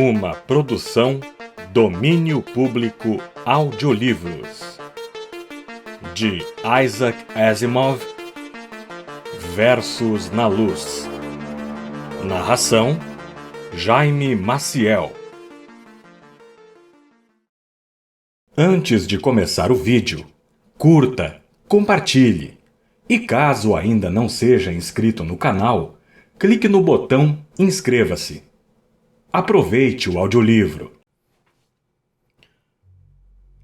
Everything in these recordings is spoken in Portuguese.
Uma produção Domínio Público Audiolivros de Isaac Asimov. Versos na Luz. Narração Jaime Maciel. Antes de começar o vídeo, curta, compartilhe e caso ainda não seja inscrito no canal, clique no botão Inscreva-se. Aproveite o audiolivro.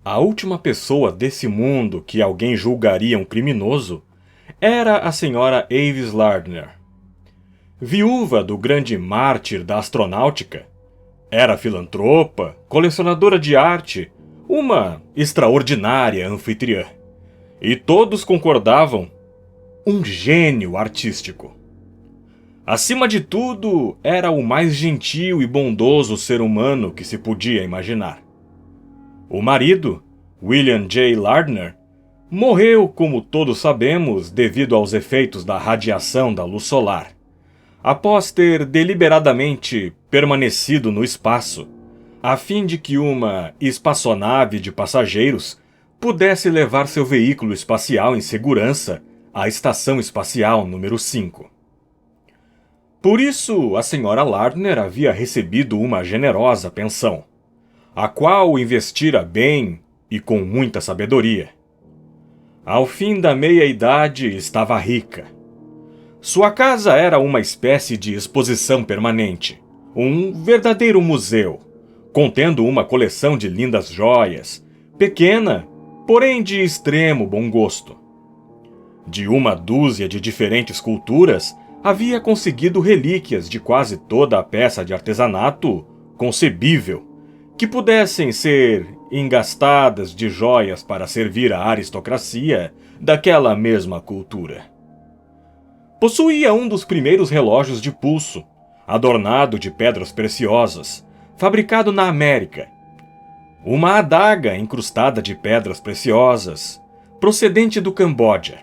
A última pessoa desse mundo que alguém julgaria um criminoso era a senhora Avis Lardner. Viúva do grande mártir da astronáutica, era filantropa, colecionadora de arte, uma extraordinária anfitriã. E todos concordavam, um gênio artístico. Acima de tudo, era o mais gentil e bondoso ser humano que se podia imaginar. O marido, William J. Lardner, morreu, como todos sabemos, devido aos efeitos da radiação da luz solar, após ter deliberadamente permanecido no espaço, a fim de que uma espaçonave de passageiros pudesse levar seu veículo espacial em segurança à Estação Espacial número 5. Por isso, a senhora Lardner havia recebido uma generosa pensão, a qual investira bem e com muita sabedoria. Ao fim da meia-idade, estava rica. Sua casa era uma espécie de exposição permanente, um verdadeiro museu, contendo uma coleção de lindas joias, pequena, porém de extremo bom gosto. De uma dúzia de diferentes culturas, havia conseguido relíquias de quase toda a peça de artesanato concebível, que pudessem ser engastadas de joias para servir à aristocracia daquela mesma cultura. Possuía um dos primeiros relógios de pulso, adornado de pedras preciosas, fabricado na América. Uma adaga incrustada de pedras preciosas, procedente do Camboja.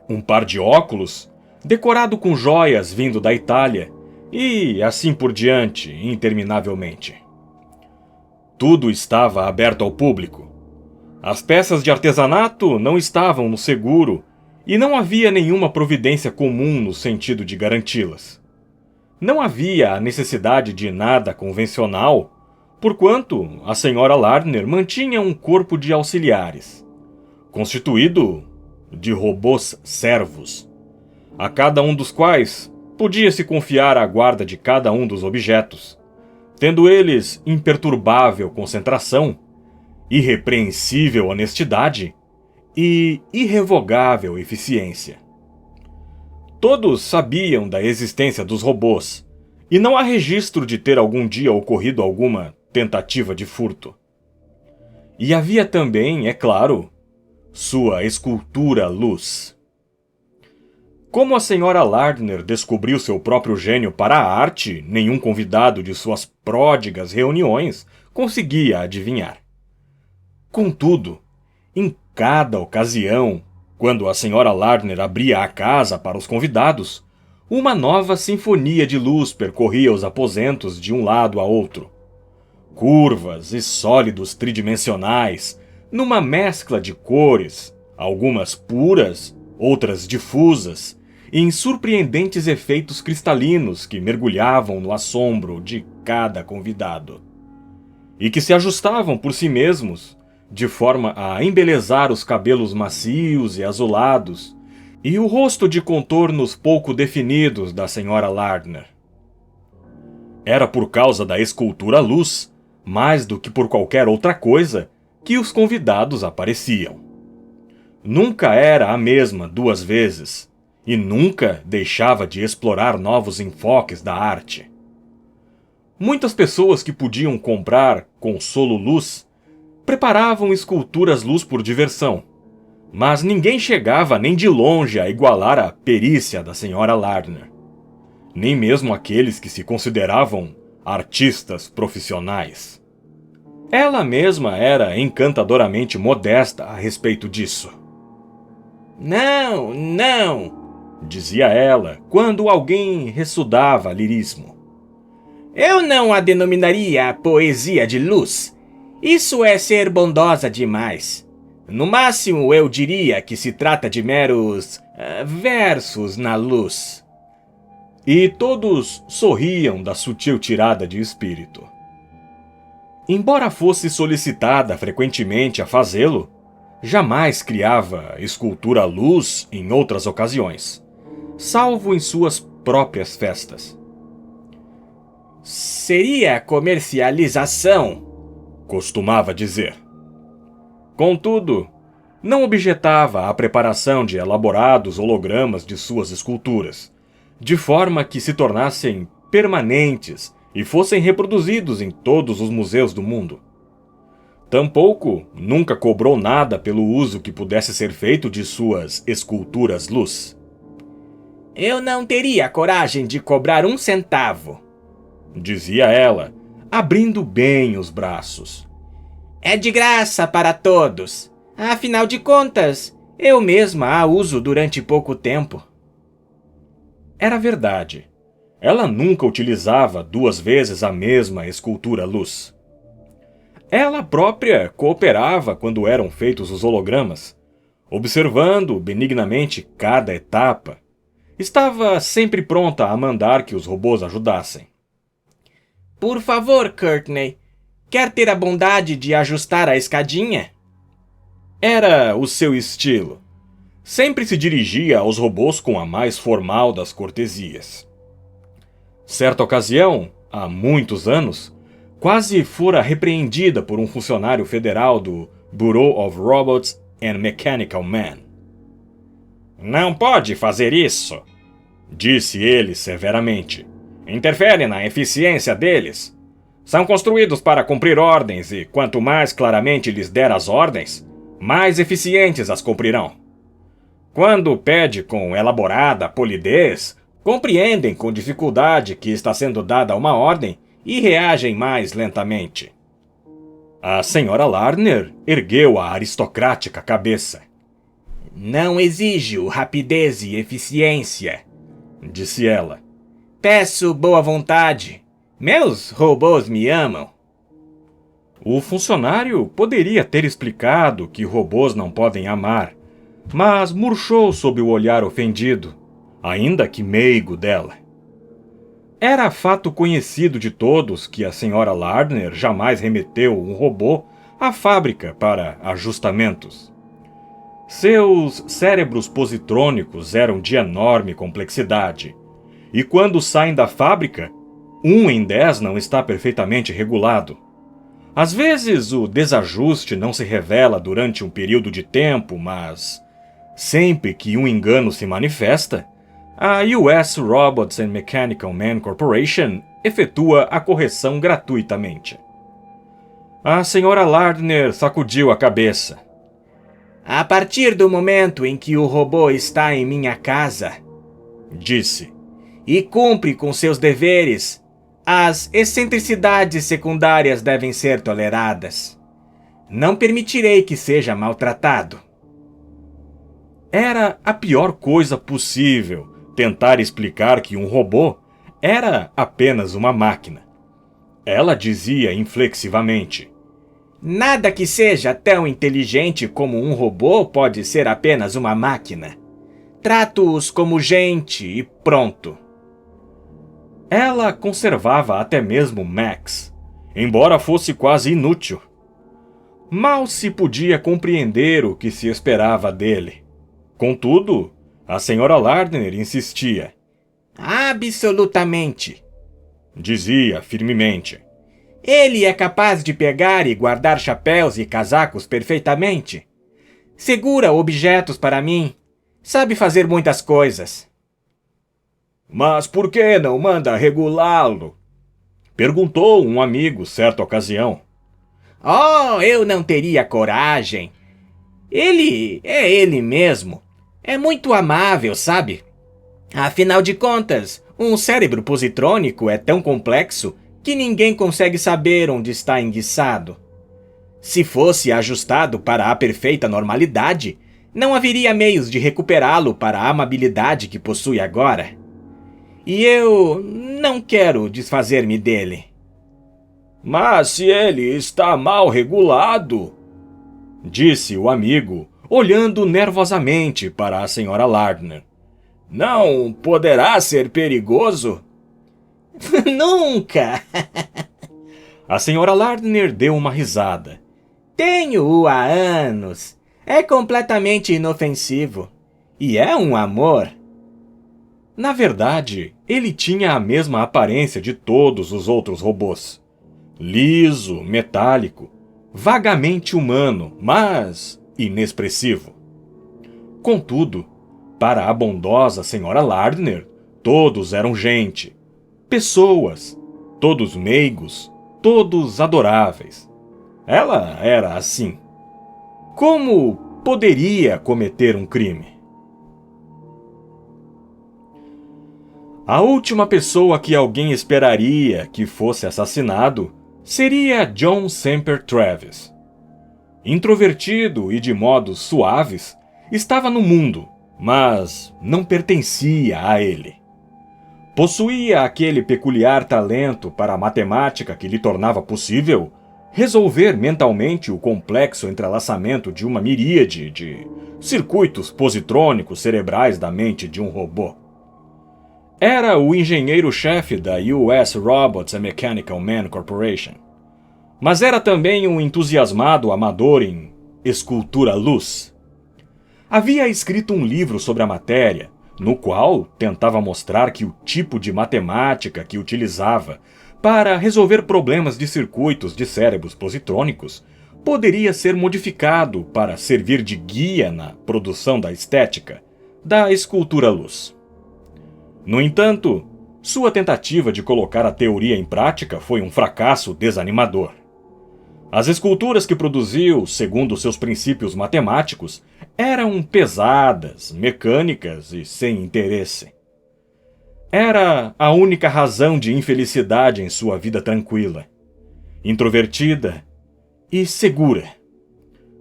Um par de óculos, decorado com joias vindo da Itália, e assim por diante, interminavelmente. Tudo estava aberto ao público. As peças de artesanato não estavam no seguro e não havia nenhuma providência comum no sentido de garanti-las. Não havia a necessidade de nada convencional, porquanto a senhora Lardner mantinha um corpo de auxiliares, constituído de robôs servos, a cada um dos quais podia-se confiar a guarda de cada um dos objetos, tendo eles imperturbável concentração, irrepreensível honestidade e irrevogável eficiência. Todos sabiam da existência dos robôs, e não há registro de ter algum dia ocorrido alguma tentativa de furto. E havia também, é claro, sua escultura luz. Como a senhora Lardner descobriu seu próprio gênio para a arte, nenhum convidado de suas pródigas reuniões conseguia adivinhar. Contudo, em cada ocasião, quando a senhora Lardner abria a casa para os convidados, uma nova sinfonia de luz percorria os aposentos de um lado a outro. Curvas e sólidos tridimensionais, numa mescla de cores, algumas puras, outras difusas, e em surpreendentes efeitos cristalinos que mergulhavam no assombro de cada convidado, e que se ajustavam por si mesmos, de forma a embelezar os cabelos macios e azulados, e o rosto de contornos pouco definidos da senhora Lardner. Era por causa da escultura luz, mais do que por qualquer outra coisa, que os convidados apareciam. Nunca era a mesma duas vezes, e nunca deixava de explorar novos enfoques da arte. Muitas pessoas que podiam comprar consolo luz preparavam esculturas luz por diversão, mas ninguém chegava nem de longe a igualar a perícia da senhora Lardner, nem mesmo aqueles que se consideravam artistas profissionais. Ela mesma era encantadoramente modesta a respeito disso. Não, não, dizia ela, quando alguém ressudava lirismo. Eu não a denominaria poesia de luz. Isso é ser bondosa demais. No máximo, eu diria que se trata de meros versos na luz. E todos sorriam da sutil tirada de espírito. Embora fosse solicitada frequentemente a fazê-lo, jamais criava escultura à luz em outras ocasiões, salvo em suas próprias festas. Seria comercialização, costumava dizer. Contudo, não objetava à preparação de elaborados hologramas de suas esculturas, de forma que se tornassem permanentes e fossem reproduzidos em todos os museus do mundo. Tampouco nunca cobrou nada pelo uso que pudesse ser feito de suas esculturas luz. Eu não teria coragem de cobrar 1 centavo, dizia ela, abrindo bem os braços. É de graça para todos. Afinal de contas, eu mesma a uso durante pouco tempo. Era verdade. Ela nunca utilizava 2 vezes a mesma escultura luz. Ela própria cooperava quando eram feitos os hologramas, observando benignamente cada etapa. Estava sempre pronta a mandar que os robôs ajudassem. Por favor, Courtney, quer ter a bondade de ajustar a escadinha? Era o seu estilo. Sempre se dirigia aos robôs com a mais formal das cortesias. Certa ocasião, há muitos anos, quase fora repreendida por um funcionário federal do Bureau of Robots and Mechanical Man. Não pode fazer isso, disse ele severamente. Interfere na eficiência deles. São construídos para cumprir ordens e, quanto mais claramente lhes der as ordens, mais eficientes as cumprirão. Quando pede com elaborada polidez, compreendem com dificuldade que está sendo dada uma ordem e reagem mais lentamente. A senhora Lardner ergueu a aristocrática cabeça. Não exijo rapidez e eficiência, disse ela. Peço boa vontade. Meus robôs me amam. O funcionário poderia ter explicado que robôs não podem amar, mas murchou sob o olhar ofendido, ainda que meigo dela. Era fato conhecido de todos que a senhora Lardner jamais remeteu um robô à fábrica para ajustamentos. Seus cérebros positrônicos eram de enorme complexidade, e quando saem da fábrica, 1 em 10 não está perfeitamente regulado. Às vezes o desajuste não se revela durante um período de tempo, mas sempre que um engano se manifesta, a US Robots and Mechanical Man Corporation efetua a correção gratuitamente. A senhora Lardner sacudiu a cabeça. A partir do momento em que o robô está em minha casa, disse, e cumpre com seus deveres, as excentricidades secundárias devem ser toleradas. Não permitirei que seja maltratado. Era a pior coisa possível tentar explicar que um robô era apenas uma máquina. Ela dizia inflexivamente: Nada que seja tão inteligente como um robô pode ser apenas uma máquina. Trato-os como gente e pronto. Ela conservava até mesmo Max, embora fosse quase inútil. Mal se podia compreender o que se esperava dele. Contudo, a senhora Lardner insistia. Absolutamente, dizia firmemente. Ele é capaz de pegar e guardar chapéus e casacos perfeitamente. Segura objetos para mim. Sabe fazer muitas coisas. Mas por que não manda regulá-lo? Perguntou um amigo certa ocasião. Oh, eu não teria coragem. Ele é ele mesmo. É muito amável, sabe? Afinal de contas, um cérebro positrônico é tão complexo que ninguém consegue saber onde está enguiçado. Se fosse ajustado para a perfeita normalidade, não haveria meios de recuperá-lo para a amabilidade que possui agora. E eu Não quero desfazer-me dele. Mas se ele está mal regulado, disse o amigo, olhando nervosamente para a senhora Lardner, não poderá ser perigoso? Nunca! A senhora Lardner deu uma risada. Tenho-o há anos. É completamente inofensivo. E é um amor. Na verdade, ele tinha a mesma aparência de todos os outros robôs. Liso, metálico, vagamente humano, mas inexpressivo. Contudo, para a bondosa senhora Lardner, todos eram gente, pessoas, todos meigos, todos adoráveis. Ela era assim. Como poderia cometer um crime? A última pessoa que alguém esperaria que fosse assassinado seria John Semper Travis. Introvertido e de modos suaves, estava no mundo, mas não pertencia a ele. Possuía aquele peculiar talento para a matemática que lhe tornava possível resolver mentalmente o complexo entrelaçamento de uma miríade de circuitos positrônicos cerebrais da mente de um robô. Era o engenheiro-chefe da US Robots and Mechanical Man Corporation, mas era também um entusiasmado amador em escultura-luz. Havia escrito um livro sobre a matéria, no qual tentava mostrar que o tipo de matemática que utilizava para resolver problemas de circuitos de cérebros positrônicos poderia ser modificado para servir de guia na produção da estética da escultura-luz. No entanto, sua tentativa de colocar a teoria em prática foi um fracasso desanimador. As esculturas que produziu, segundo seus princípios matemáticos, eram pesadas, mecânicas e sem interesse. Era a única razão de infelicidade em sua vida tranquila, introvertida e segura.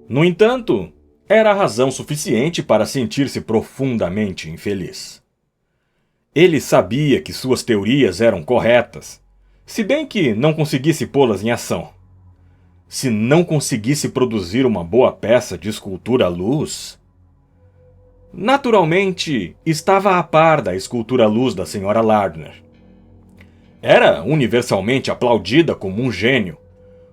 No entanto, era a razão suficiente para sentir-se profundamente infeliz. Ele sabia que suas teorias eram corretas, se bem que não conseguisse pô-las em ação. Se não conseguisse produzir uma boa peça de escultura à luz... Naturalmente, estava a par da escultura à luz da senhora Lardner. Era universalmente aplaudida como um gênio,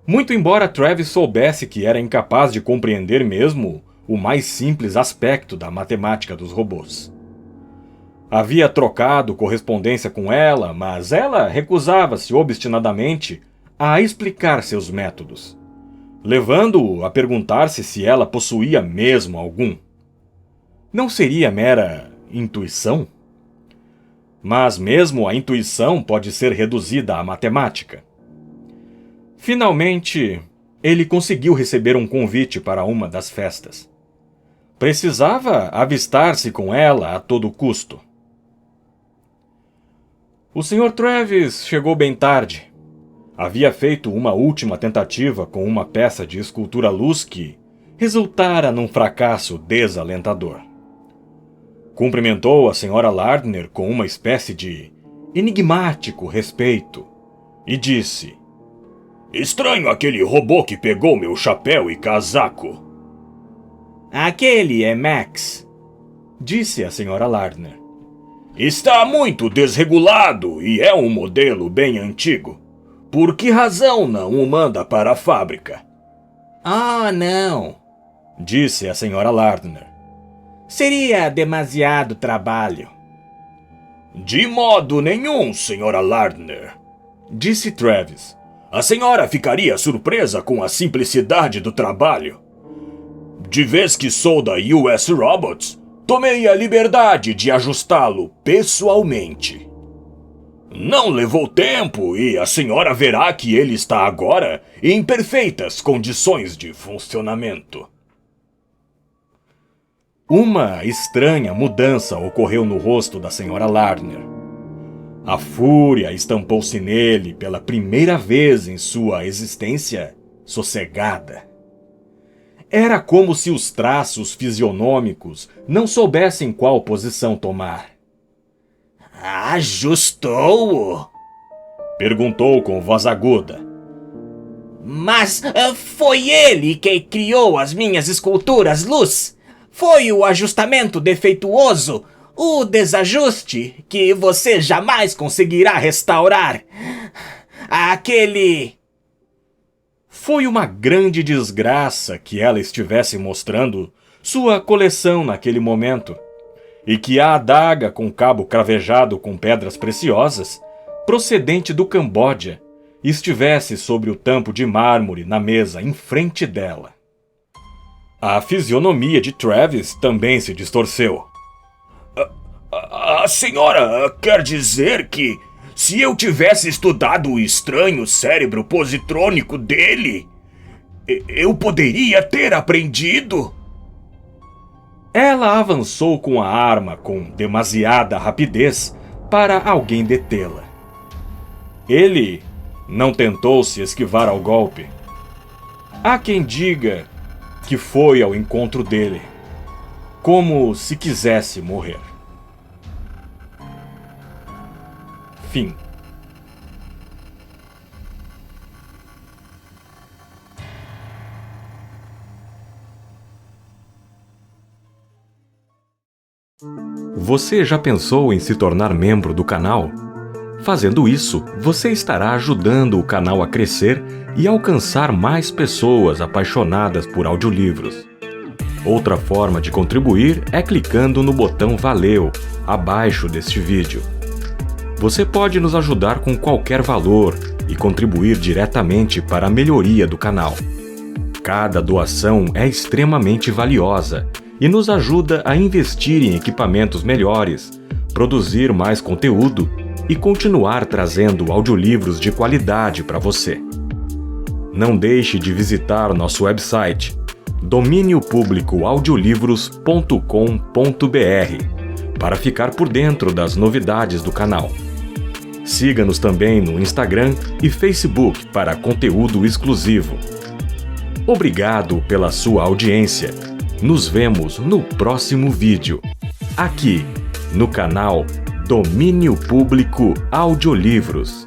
muito embora Travis soubesse que era incapaz de compreender mesmo o mais simples aspecto da matemática dos robôs. Havia trocado correspondência com ela, mas ela recusava-se obstinadamente a explicar seus métodos, levando-o a perguntar-se se ela possuía mesmo algum. Não seria mera intuição? Mas mesmo a intuição pode ser reduzida à matemática. Finalmente, ele conseguiu receber um convite para uma das festas. Precisava avistar-se com ela a todo custo. O Sr. Travis chegou bem tarde. Havia feito uma última tentativa com uma peça de escultura à luz que resultara num fracasso desalentador. Cumprimentou a senhora Lardner com uma espécie de enigmático respeito e disse: "Estranho aquele robô que pegou meu chapéu e casaco." Aquele é Max, disse a senhora Lardner. Está muito desregulado e é um modelo bem antigo. Por que razão não o manda para a fábrica? Oh, não, disse a senhora Lardner. Seria demasiado trabalho. De modo nenhum, senhora Lardner, disse Travis. A senhora ficaria surpresa com a simplicidade do trabalho. De vez que sou da US Robots, tomei a liberdade de ajustá-lo pessoalmente. Não levou tempo e a senhora verá que ele está agora em perfeitas condições de funcionamento. Uma estranha mudança ocorreu no rosto da senhora Lardner. A fúria estampou-se nele pela primeira vez em sua existência sossegada. Era como se os traços fisionômicos não soubessem qual posição tomar. Ajustou-o, Perguntou com voz aguda. Mas foi ele que criou as minhas esculturas, Luz? Foi o ajustamento defeituoso, o desajuste que você jamais conseguirá restaurar. Aquele... Foi uma grande desgraça que ela estivesse mostrando sua coleção naquele momento, e que a adaga com cabo cravejado com pedras preciosas, procedente do Camboja, estivesse sobre o tampo de mármore na mesa em frente dela. A fisionomia de Travis também se distorceu. A senhora quer dizer que, se eu tivesse estudado o estranho cérebro positrônico dele, eu poderia ter aprendido? Ela avançou com a arma com demasiada rapidez para alguém detê-la. Ele não tentou se esquivar ao golpe. Há quem diga que foi ao encontro dele, como se quisesse morrer. Fim. Você já pensou em se tornar membro do canal? Fazendo isso, você estará ajudando o canal a crescer e alcançar mais pessoas apaixonadas por audiolivros. Outra forma de contribuir é clicando no botão Valeu, abaixo deste vídeo. Você pode nos ajudar com qualquer valor e contribuir diretamente para a melhoria do canal. Cada doação é extremamente valiosa e nos ajuda a investir em equipamentos melhores, produzir mais conteúdo e continuar trazendo audiolivros de qualidade para você. Não deixe de visitar nosso website dominiopublicoaudiolivros.com.br para ficar por dentro das novidades do canal. Siga-nos também no Instagram e Facebook para conteúdo exclusivo. Obrigado pela sua audiência. Nos vemos no próximo vídeo, aqui no canal Domínio Público Audiolivros.